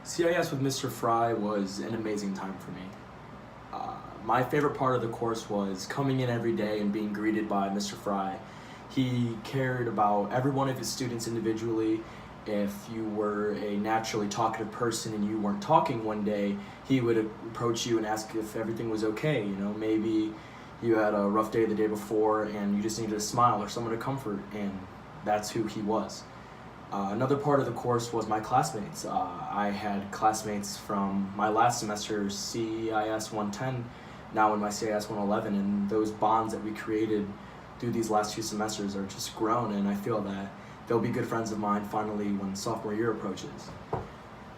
CIS with Mr. Fry was an amazing time for me. My favorite part of the course was coming in every day and being greeted by Mr. Fry. He cared about every one of his students individually. If you were a naturally talkative person and you weren't talking one day, he would approach you and ask if everything was okay. You know, maybe you had a rough day the day before and you just needed a smile or someone to comfort, and that's who he was. Another part of the course was my classmates. I had classmates from my last semester, CIS 110, now in my CIS 111, and those bonds that we created through these last 2 semesters are just grown, and I feel that they'll be good friends of mine finally when sophomore year approaches.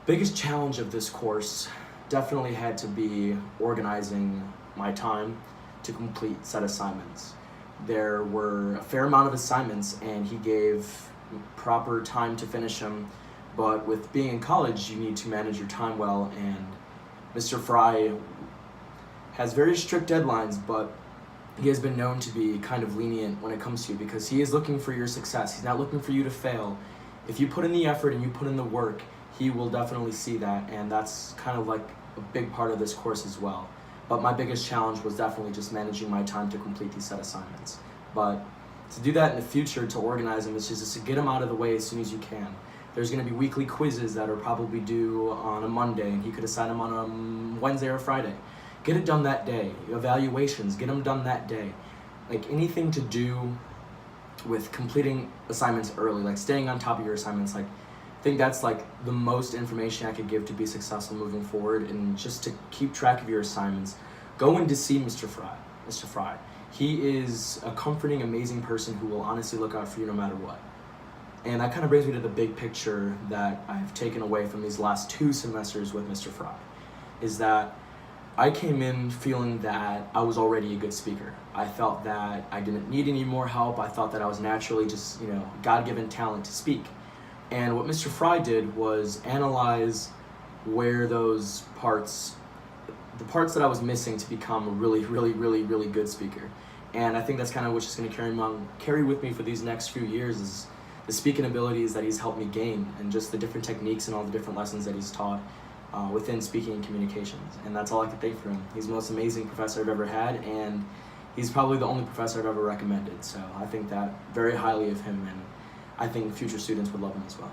Biggest challenge of this course definitely had to be organizing my time to complete set assignments. There were a fair amount of assignments and he gave proper time to finish them, but with being in college you need to manage your time well, and Mr. Fry has very strict deadlines, but he has been known to be kind of lenient when it comes to you because he is looking for your success. He's not looking for you to fail. If you put in the effort and you put in the work, he will definitely see that, and that's kind of like a big part of this course as well. But my biggest challenge was definitely just managing my time to complete these set assignments. But to do that in the future, to organize them, is just to get them out of the way as soon as you can. There's going to be weekly quizzes that are probably due on a Monday, and he could assign them on a Wednesday or Friday. Get it done that day. Evaluations, get them done that day. Like anything to do with completing assignments early, like staying on top of your assignments. Like, I think that's like the most information I could give to be successful moving forward, and just to keep track of your assignments. Go in to see Mr. Fry. Mr. Fry. He is a comforting, amazing person who will honestly look out for you no matter what. And that kind of brings me to the big picture that I've taken away from these last 2 semesters with Mr. Fry, is that I came in feeling that I was already a good speaker. I felt that I didn't need any more help. I thought that I was naturally just, God-given talent to speak. And what Mr. Fry did was analyze where those parts, the parts that I was missing to become a really good speaker. And I think that's kind of what's just going to carry with me for these next few years, is the speaking abilities that he's helped me gain, and just the different techniques and all the different lessons that he's taught within speaking and communications. And that's all I can thank for him. He's the most amazing professor I've ever had, and he's probably the only professor I've ever recommended. So I think that very highly of him, and I think future students would love him as well.